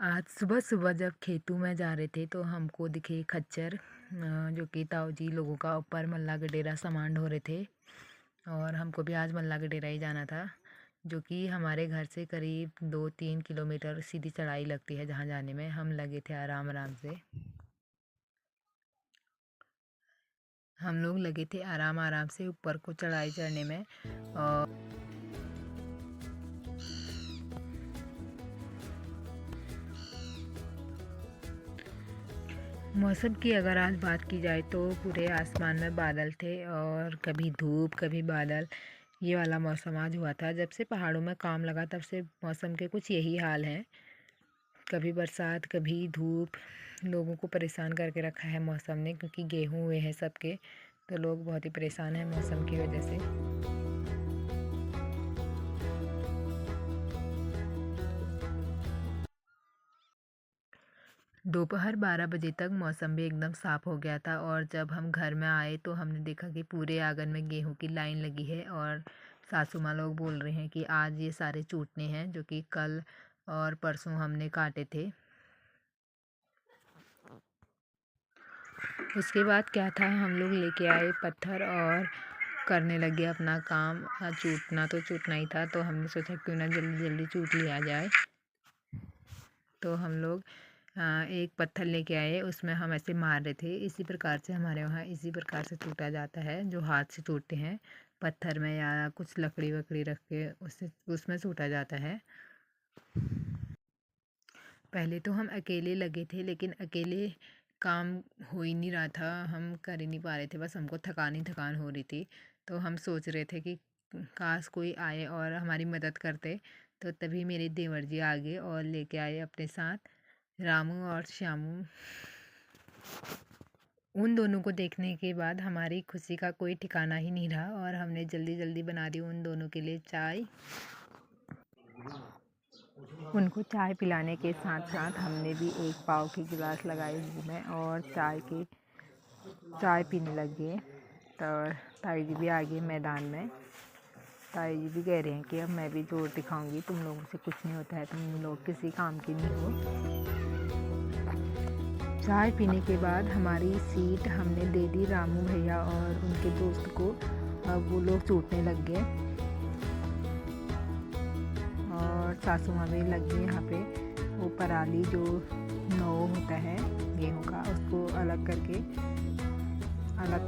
आज सुबह सुबह जब खेतों में जा रहे थे तो हमको दिखे खच्चर, जो कि ताऊ जी लोगों का ऊपर मल्ला के डेरा सामान ढो रहे थे। और हमको भी आज मल्ला के डेरा ही जाना था, जो कि हमारे घर से करीब 2-3 किलोमीटर सीधी चढ़ाई लगती है। जहाँ जाने में हम लगे थे आराम आराम से। हम लोग लगे थे आराम आराम से ऊपर को चढ़ाई चढ़ने में। और मौसम की अगर आज बात की जाए तो पूरे आसमान में बादल थे, और कभी धूप कभी बादल, ये वाला मौसम आज हुआ था। जब से पहाड़ों में काम लगा तब से मौसम के कुछ यही हाल है, कभी बरसात कभी धूप। लोगों को परेशान करके रखा है मौसम ने, क्योंकि गेहूं हुए हैं सबके, तो लोग बहुत ही परेशान हैं मौसम की वजह से। दोपहर 12 बजे तक मौसम भी एकदम साफ़ हो गया था, और जब हम घर में आए तो हमने देखा कि पूरे आंगन में गेहूं की लाइन लगी है। और सासू माँ लोग बोल रहे हैं कि आज ये सारे चूटने हैं, जो कि कल और परसों हमने काटे थे। उसके बाद क्या था, हम लोग लेके आए पत्थर और करने लगे अपना काम। चूटना तो चूटना ही था, तो हमने सोचा क्यों ना जल्दी जल्दी चूट लिया जाए। तो हम लोग एक पत्थर लेके आए, उसमें हम ऐसे मार रहे थे। इसी प्रकार से हमारे वहाँ इसी प्रकार से टूटा जाता है, जो हाथ से टूटते हैं पत्थर में, या कुछ लकड़ी वकड़ी रख के उससे उसमें टूटा जाता है। पहले तो हम अकेले लगे थे, लेकिन अकेले काम हो ही नहीं रहा था, हम कर ही नहीं पा रहे थे, बस हमको थकान ही थकान हो रही थी। तो हम सोच रहे थे कि काश कोई आए और हमारी मदद करते। तो तभी मेरे देवर जी आ गए और लेके आए अपने साथ रामू और श्यामू। उन दोनों को देखने के बाद हमारी खुशी का कोई ठिकाना ही नहीं रहा, और हमने जल्दी जल्दी बना दी उन दोनों के लिए चाय। उनको चाय पिलाने के साथ साथ हमने भी एक पाव की गिलास लगाई मुँह में और चाय पीने लग गए। तो ताई जी भी आ गए मैदान में। ताई जी भी कह रहे हैं कि अब मैं भी जोर दिखाऊंगी, तुम लोगों से कुछ नहीं होता है, तुम लोग किसी काम की नहीं हो। चाय पीने के बाद हमारी सीट हमने दे दी रामू भैया और उनके दोस्त को। अब वो लोग चूटने लग गए, और सासू माँ भी लग गई यहाँ पे वो पराली जो नौ होता है गेहूँ का, उसको अलग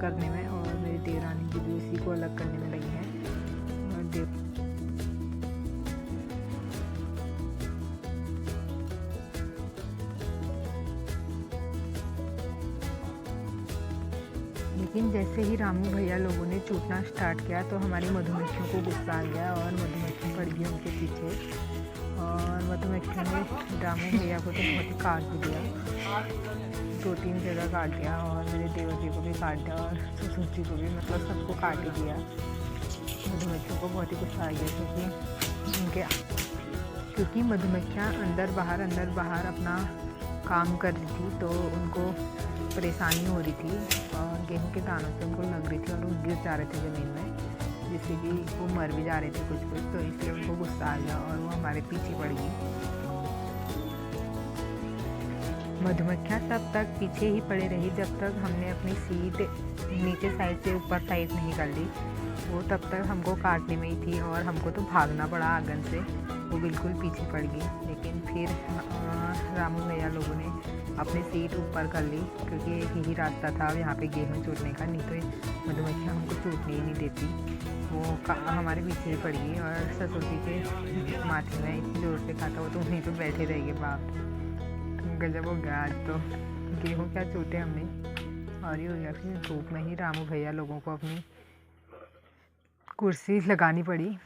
करने में। और मेरी देवरानी जी भी उसी को अलग करने में लगी हैं। और लेकिन जैसे ही रामू भैया लोगों ने चूटना स्टार्ट किया तो हमारी मधुमक्खियों को गुस्सा आ गया, और मधुमक्खी पड़ गई उनके पीछे। और मधुमक्खियों ने रामू भैया को तो बहुत ही काट भी दिया, 2-3 जगह काट दिया, और मेरे देवर जी को भी काट दिया, और ससुर जी को भी, मतलब सबको काट ही दिया। मधुमक्खियों को बहुत ही गुस्सा आ गया, क्योंकि मधुमक्खियाँ अंदर बाहर अपना काम कर रही थी, तो उनको परेशानी हो रही थी, और गेहूं के दानों से उनको लग रही थी, और वो गिर जा रहे थे ज़मीन में, जिससे कि वो मर भी जा रहे थे कुछ। तो इसलिए उनको गुस्सा आ गया और वो हमारे पीछे पड़ गई। मधुमक्खियाँ तब तक पीछे ही पड़े रही जब तक हमने अपनी सीट नीचे साइड से ऊपर साइड नहीं कर ली। वो तब तक हमको काटने में ही थी, और हमको तो भागना पड़ा आंगन से, वो बिल्कुल पीछे पड़ गई। लेकिन फिर रामू भैया लोगों ने अपनी सीट ऊपर कर ली, क्योंकि एक यही रास्ता था यहाँ पे गेहूँ चूटने का, नहीं तो मधुमक्खियाँ हमको चूटने ही नहीं देती। वो हमारे पीछे ही पड़ गई, और ससुर जी के माथे में इतनी जोर से खाता, वो तो वहीं पर बैठे रह गए। बाप गजब हो गया आज तो, गेहूँ क्या चूटे हमने। और ये हो गया, फिर धूप में ही रामू भैया लोगों को अपनी कुर्सी लगानी पड़ी।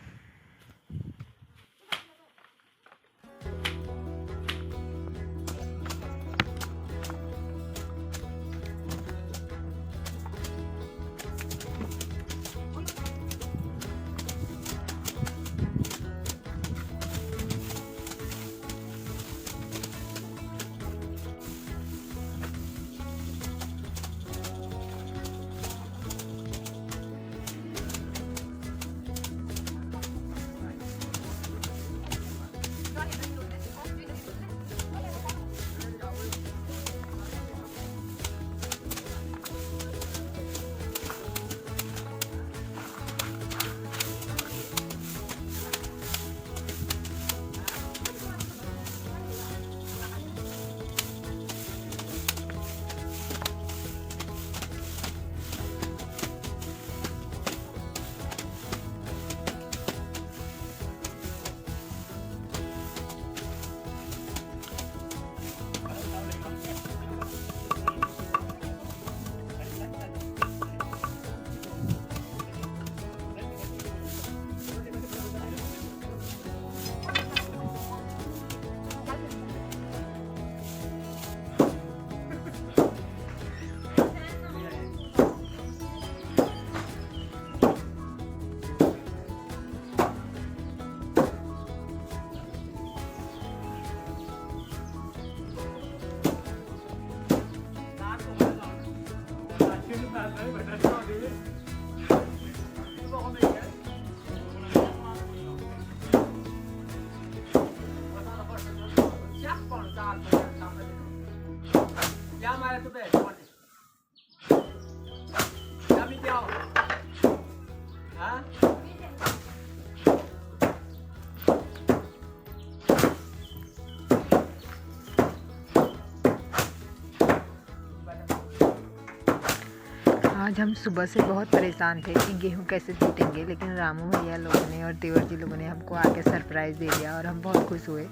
आज हम सुबह से बहुत परेशान थे कि गेहूं कैसे टूटेंगे, लेकिन रामू भैया लोगों ने और देवर जी लोगों ने हमको आके सरप्राइज़ दे दिया और हम बहुत खुश हुए।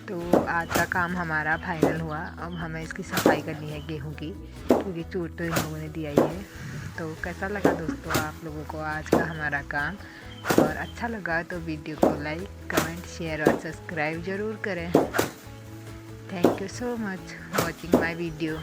तो आज का काम हमारा फाइनल हुआ। अब हमें इसकी सफाई करनी है गेहूं की, क्योंकि चोट तो इन लोगों ने दिया ही है। तो कैसा लगा दोस्तों आप लोगों को आज का हमारा काम? और अच्छा लगा तो वीडियो को लाइक, कमेंट, शेयर और सब्सक्राइब ज़रूर करें। Thank you so much watching my video.